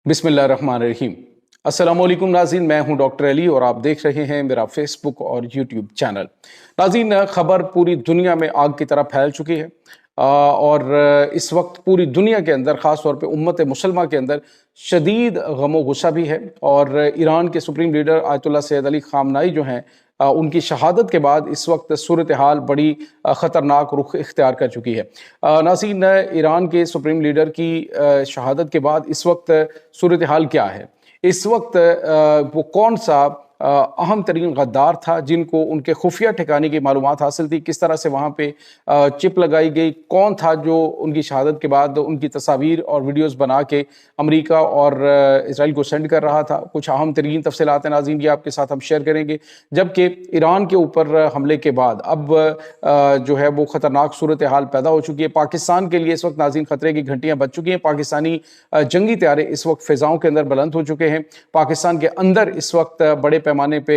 बिस्मिल्लाहिर्रहमानिर्रहीम। अस्सलामुअलैकुम नाज़रीन, मैं हूं डॉक्टर अली और आप देख रहे हैं मेरा फेसबुक और यूट्यूब चैनल। नाज़रीन, खबर पूरी दुनिया में आग की तरह फैल चुकी है और इस वक्त पूरी दुनिया के अंदर ख़ास तौर पे उम्मत मुसलमा के अंदर शदीद गम व गुस्सा भी है। और ईरान के supreme leader Ayatollah Syed Ali Khamenei जो हैं, उनकी शहादत के बाद इस वक्त सूरत हाल बड़ी ख़तरनाक रुख इख्तियार कर चुकी है। नाज़रीन, ईरान के सुप्रीम लीडर की शहादत के बाद इस वक्त सूरत हाल क्या है? इस वक्त वो कौन सा अहम तरीन गद्दार था जिनको उनके खुफिया ठिकाने की मालूमात हासिल थी, किस तरह से वहाँ पे चिप लगाई गई, कौन था जो उनकी शहादत के बाद उनकी तस्वीर और वीडियोज़ बना के अमरीका और इसराइल को सेंड कर रहा था। कुछ अहम तरीन तफसीलात नाज़रीन ये आपके साथ हम शेयर करेंगे। जबकि ईरान के ऊपर हमले के बाद अब जो है वो ख़तरनाक सूरत हाल पैदा हो चुकी है। पाकिस्तान के लिए इस वक्त नाज़रीन खतरे की घंटियाँ बज चुकी हैं। पाकिस्तानी जंगी तैयारे इस वक्त फ़िज़ाओं के अंदर बुलंद हो चुके हैं। पाकिस्तान के अंदर इस वक्त बड़े पैमाने पे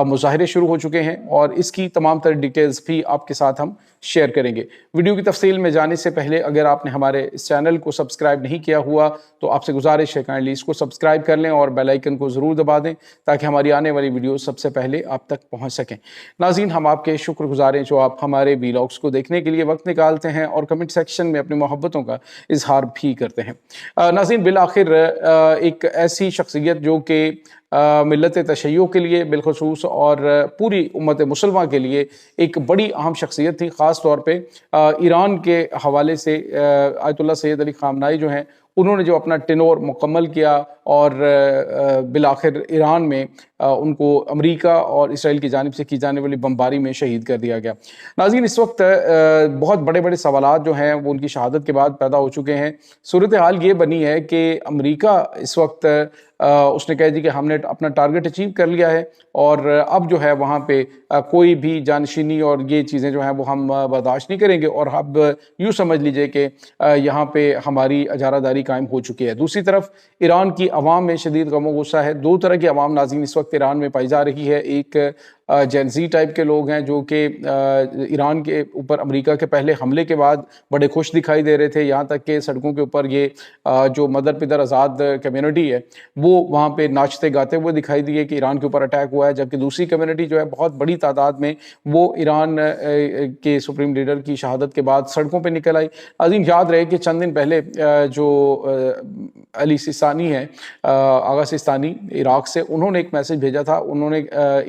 मुज़ाहिरे शुरू हो चुके हैं और इसकी तमाम तरह डिटेल्स भी आपके साथ हम शेयर करेंगे। वीडियो की तफसील में जाने से पहले अगर आपने हमारे इस चैनल को सब्सक्राइब नहीं किया हुआ तो आपसे गुजारिश है काइंडली इसको सब्सक्राइब कर लें और बेल आइकन को ज़रूर दबा दें ताकि हमारी आने वाली वीडियो सबसे पहले आप तक पहुंच सकें। नाज़रीन, हम आपके शुक्रगुजार हैं जो आप हमारे वीलॉग्स को देखने के लिए वक्त निकालते हैं और कमेंट सेक्शन में अपनी मोहब्बतों का इजहार भी करते हैं। नाज़रीन, बिलाखिर एक ऐसी शख्सियत जो कि मिल्लत तशय्युअ के लिए बिलखसूस और पूरी उम्मत मुसलमान के लिए एक बड़ी अहम शख्सियत थी। ख़ास तौर पे ईरान के हवाले से आयतुल्लाह सैयद अली ख़ामनाई जो हैं उन्होंने जो अपना टेनोर मुकम्मल किया और बिलाखिर ईरान में उनको अमेरिका और इसराइल की जानिब से की जाने वाली बमबारी में शहीद कर दिया गया। नाज़रीन, इस वक्त बहुत बड़े बड़े सवालात जो हैं वो उनकी शहादत के बाद पैदा हो चुके हैं। सूरत हाल ये बनी है कि अमेरिका इस वक्त उसने कह दी कि हमने अपना टारगेट अचीव कर लिया है और अब जो है वहाँ पे कोई भी जानशीनी और ये चीज़ें जो हैं वो हम बर्दाश्त नहीं करेंगे और अब यूँ समझ लीजिए कि यहाँ पे हमारी अजारादारी कायम हो चुकी है। दूसरी तरफ ईरान की अवाम में शदीद गम व गुस्सा है। दो तरह की अवाम नाज़रीन इस वक्त ईरान में पाई जा रही है। एक जेनजी टाइप के लोग हैं जो कि ईरान के ऊपर अमेरिका के पहले हमले के बाद बड़े खुश दिखाई दे रहे थे, यहाँ तक कि सड़कों के ऊपर ये जो मदर पिदर आज़ाद कम्युनिटी है वो वहाँ पे नाचते गाते हुए दिखाई दिए कि ईरान के ऊपर अटैक हुआ है। जबकि दूसरी कम्युनिटी जो है बहुत बड़ी तादाद में वो ईरान के सुप्रीम लीडर की शहादत के बाद सड़कों पर निकल आई। नाज़रीन, याद रहे कि चंद दिन पहले जो अली सिस्तानी है, आगा सिस्तानी इराक से, उन्होंने एक मैसेज भेजा था। उन्होंने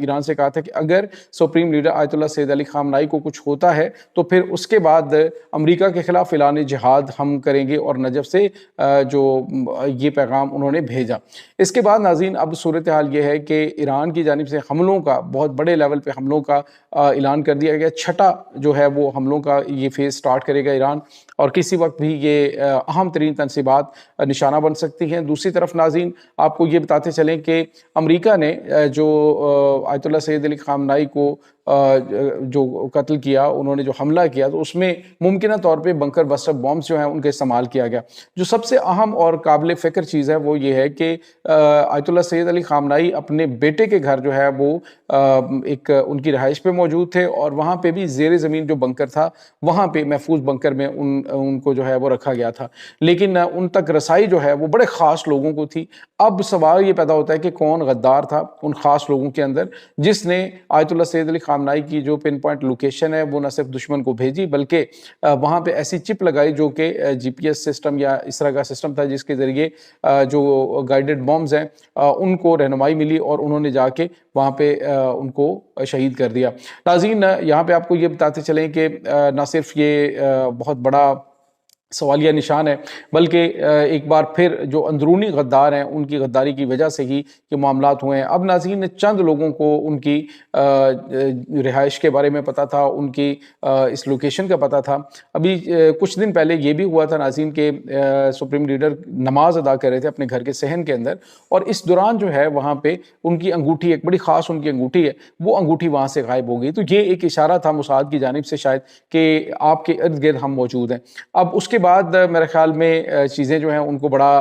ईरान से कहा था कि अगर supreme leader Ayatollah Syed Ali Khamenei को कुछ होता है तो फिर उसके बाद अमेरिका के खिलाफ ऐलान जिहाद हम करेंगे और नजफ से जो ये पैगाम उन्होंने भेजा। इसके बाद नाज़रीन अब सूरत हाल ये है कि ईरान की जानिब से हमलों का, बहुत बड़े लेवल पे हमलों का ऐलान कर दिया गया। छठा जो है वो हमलों का ये फेज़ स्टार्ट करेगा ईरान और किसी वक्त भी ये अहम तरीन तनसीबात निशाना बन सकती हैं। दूसरी तरफ नाज़रीन आपको ये बताते चलें कि अमेरिका ने जो आयतुल्लाह सैयद अली ख़ामनाई को जो कत्ल किया, उन्होंने जो हमला किया, तो उसमें मुमकिन तौर पे बंकर बस्टर बॉम्ब्स जो हैं उनका इस्तेमाल किया गया। जो सबसे अहम और काबिल फ़िक्र चीज़ है वो ये है कि आयतुल्लाह सैयद अली ख़ामनाई अपने बेटे के घर जो है वो एक उनकी रहाइश पे मौजूद थे और वहाँ पे भी ज़ेरे ज़मीन जो बंकर था वहाँ पे महफूज बंकर में उनको जो है वो रखा गया था। लेकिन उन तक रसाई जो है वो बड़े ख़ास लोगों को थी। अब सवाल ये पैदा होता है कि कौन गद्दार था उन ख़ास लोगों के अंदर जिसने आयतुल्लाह सैयद अली ख़ामनाई की जो पिन पॉइंट लोकेशन है वो न सिर्फ दुश्मन को भेजी बल्कि वहाँ पे ऐसी चिप लगाई जो कि GPS सिस्टम या इस तरह का सिस्टम था जिसके ज़रिए जो गाइडेड बॉम्ब्स हैं उनको रहनुमाई मिली और उन्होंने जाके वहाँ पे उनको शहीद कर दिया। नाज़रीन, यहाँ पे आपको ये बताते चलें कि न सिर्फ ये बहुत बड़ा सवालिया निशान है बल्कि एक बार फिर जो अंदरूनी गद्दार हैं उनकी गद्दारी की वजह से ही ये मामलात हुए हैं। अब नाज़रीन चंद लोगों को उनकी रिहाइश के बारे में पता था, उनकी इस लोकेशन का पता था। अभी कुछ दिन पहले ये भी हुआ था नाज़रीन के सुप्रीम लीडर नमाज अदा कर रहे थे अपने घर के सहन के अंदर और इस दौरान जो है वहाँ पे उनकी अंगूठी, एक बड़ी ख़ास उनकी अंगूठी है, वो अंगूठी वहाँ से गायब हो गई। तो ये एक इशारा था मोसाद की जानिब से शायद कि आपके इर्द गिर्द हम मौजूद हैं। अब उसके बाद मेरे ख्याल में चीज़ें जो हैं उनको बड़ा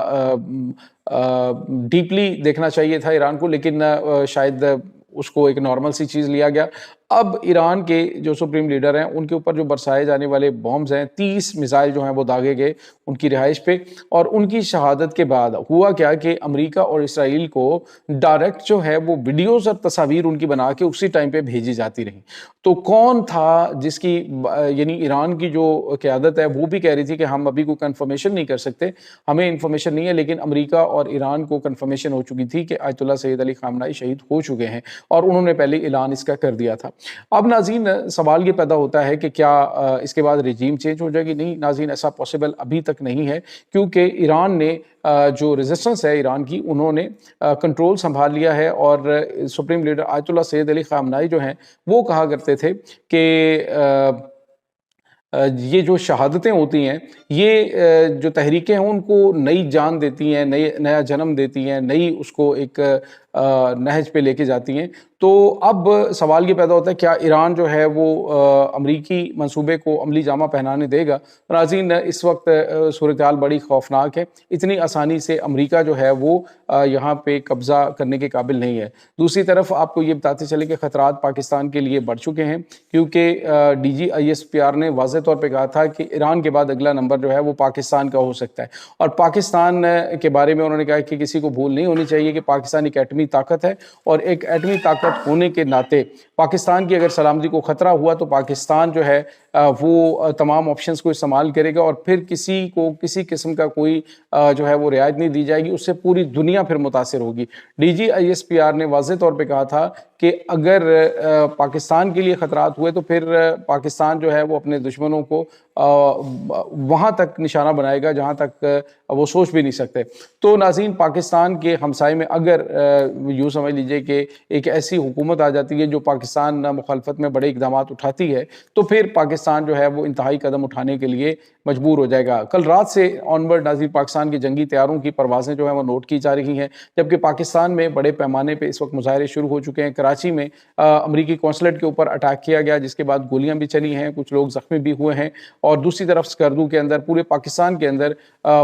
डीपली देखना चाहिए था ईरान को, लेकिन शायद उसको एक नॉर्मल सी चीज़ लिया गया। اب ایران کے جو سپریم لیڈر ہیں ان کے اوپر جو برسائے جانے والے بامز ہیں، 30 میزائل جو ہیں وہ داغے گئے ان کی رہائش پہ، اور ان کی شہادت کے بعد ہوا کیا کہ امریکہ اور اسرائیل کو ڈائریکٹ جو ہے وہ ویڈیوز اور تصاویر ان کی بنا کے اسی ٹائم پہ بھیجی جاتی رہی۔ تو کون تھا جس کی یعنی ایران کی جو قیادت ہے وہ بھی کہہ رہی تھی کہ ہم ابھی کوئی کنفرمیشن نہیں کر سکتے، ہمیں انفارمیشن نہیں ہے، لیکن امریکہ اور ایران کو کنفرمیشن ہو چکی تھی کہ آیت اللہ سید علی خامنہئی شہید ہو چکے ہیں، اور انہوں نے پہلے اعلان اس کا کر دیا تھا۔ اب ناظرین سوال یہ پیدا ہوتا ہے کہ کیا اس کے بعد رجیم چینج ہو جائے گی؟ نہیں ناظرین، ایسا پاسبل ابھی تک نہیں ہے، کیونکہ ایران نے جو ریزسٹنس ہے ایران کی، انہوں نے کنٹرول سنبھال لیا ہے، اور سپریم لیڈر آیت اللہ سید علی خامنہئی جو ہیں وہ کہا کرتے تھے کہ یہ جو شہادتیں ہوتی ہیں، یہ جو تحریکیں ہیں ان کو نئی جان دیتی ہیں، نیا جنم دیتی ہیں، نئی اس کو ایک نہج پہ لے کے جاتی ہیں۔ تو اب سوال یہ پیدا ہوتا ہے کیا ایران جو ہے وہ امریکی منصوبے کو عملی جامہ پہنانے دے گا؟ ناظرین اس وقت صورتحال بڑی خوفناک ہے، اتنی آسانی سے امریکہ جو ہے وہ یہاں پہ قبضہ کرنے کے قابل نہیں ہے۔ دوسری طرف آپ کو یہ بتاتے چلیں کہ خطرات پاکستان کے لیے بڑھ چکے ہیں، کیونکہ DGISPR نے واضح طور پہ کہا تھا کہ ایران کے بعد اگلا نمبر جو ہے وہ پاکستان کا ہو سکتا ہے، اور پاکستان کے بارے میں انہوں نے کہا کہ کسی کو بھول نہیں ہونی چاہیے کہ پاکستان ایک ایٹمی طاقت ہے، اور ایک ایٹمی طاقت ہونے کے ناطے پاکستان کی اگر سلامتی کو خطرہ ہوا تو پاکستان جو ہے وہ تمام آپشنز کو استعمال کرے گا، اور پھر کسی کو کسی قسم کا کوئی جو ہے وہ رعایت نہیں دی جائے گی، اس سے پوری دنیا پھر متاثر ہوگی۔ DGISPR نے واضح طور پہ کہا تھا کہ اگر پاکستان کے لیے خطرات ہوئے تو پھر پاکستان جو ہے وہ اپنے دشمنوں کو وہاں تک نشانہ بنائے گا جہاں تک وہ سوچ بھی نہیں سکتے۔ تو ناظرین پاکستان کے ہمسائے میں اگر یوں سمجھ لیجئے کہ ایک ایسی حکومت آ جاتی ہے جو پاکستان مخالفت میں بڑے اقدامات اٹھاتی ہے، تو پھر پاکستان جو ہے وہ انتہائی قدم اٹھانے کے لیے مجبور ہو جائے گا۔ کل رات سے آنورڈ ناظرین پاکستان کے جنگی طیاروں کی پروازیں جو ہیں وہ نوٹ کی جا رہی ہیں، جبکہ پاکستان میں بڑے پیمانے پہ اس وقت مظاہرے شروع ہو چکے ہیں۔ کراچی میں امریکی قونصلیٹ کے اوپر اٹیک کیا گیا، جس کے بعد گولیاں بھی چلی ہیں، کچھ لوگ زخمی بھی ہوئے ہیں، اور دوسری طرف سکردو کے اندر پورے پاکستان کے اندر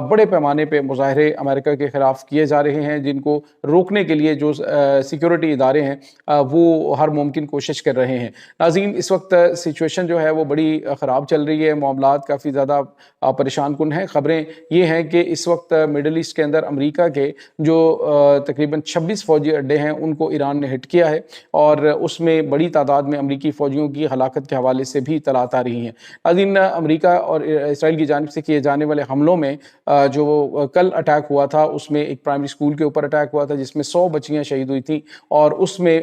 بڑے پیمانے پہ مظاہرے امریکہ کے خلاف کیے جا رہے ہیں، جن کو روکنے کے لیے جو سیکیورٹی ادارے ہیں وہ ہر ممکن کوشش کر رہے ہیں۔ ناظرین اس وقت سچویشن جو ہے وہ بڑی خراب چل رہی ہے، معاملات کافی زیادہ پریشان کن ہیں۔ خبریں یہ ہیں کہ اس وقت مڈل ایسٹ کے اندر امریکہ کے جو تقریباً 26 فوجی اڈے ہیں ان کو ایران نے ہٹ کیا ہے، اور اس میں بڑی تعداد میں امریکی فوجیوں کی ہلاکت کے حوالے سے بھی اطلاعات آ رہی ہیں۔ ناظرین امریکہ اور اسرائیل کی جانب سے کیے جانے والے حملوں میں جو کل اٹیک ہوا تھا اس میں ایک پرائمری اسکول کے اوپر اٹیک ہوا تھا جس میں 100 بچیاں شہید ہوئی تھیں، اور اس میں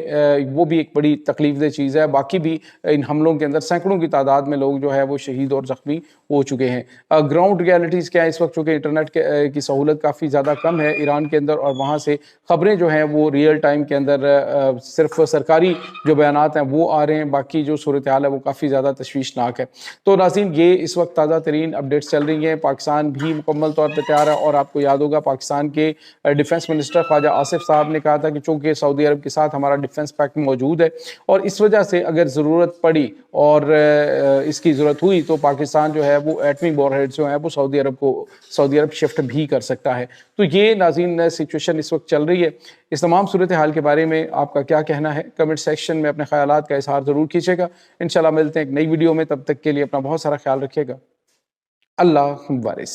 وہ بھی ایک بڑی تکلیف دہ چیز ہے۔ باقی بھی ان حملوں کے اندر سینکڑوں کی تعداد میں لوگ جو ہے وہ شہید اور زخمی ہو چکے ہیں۔ گراؤنڈ ریالٹیز کیا ہے اس وقت؟ چونکہ انٹرنیٹ کی سہولت کافی زیادہ کم ہے ایران کے اندر، اور وہاں سے خبریں جو ہیں وہ ریئل ٹائم کے اندر صرف سرکاری جو بیانات ہیں وہ آ رہے ہیں، باقی جو صورتحال ہے وہ کافی زیادہ تشویشناک ہے۔ تو ناظرین یہ اس وقت تازہ ترین اپڈیٹس چل رہی ہیں۔ پاکستان بھی مکمل طور پہ تیار ہے، اور آپ کو یاد ہوگا پاکستان کے ڈیفنس منسٹر خواجہ آصف صاحب نے کہا تھا کہ چونکہ سعودی عرب کے ساتھ ہمارا ڈیفنس پیکٹ موجود ہے، اور اس وجہ سے اگر ضرورت پڑی اور اس کی ضرورت ہوئی تو پاکستان جو ہے وہ ایٹمی وار ہیڈز جو ہیں وہ سعودی عرب شفٹ بھی کر سکتا ہے۔ تو یہ ناظرین سچویشن اس وقت چل رہی ہے۔ اس تمام صورتحال کے بارے میں آپ کا کیا کہنا ہے؟ کمنٹ سیکشن میں اپنے خیالات کا اظہار ضرور کیجیے گا۔ انشاءاللہ ملتے ہیں ایک نئی ویڈیو میں، تب تک کے لیے اپنا بہت سارا خیال رکھیے گا۔ اللہ حافظ۔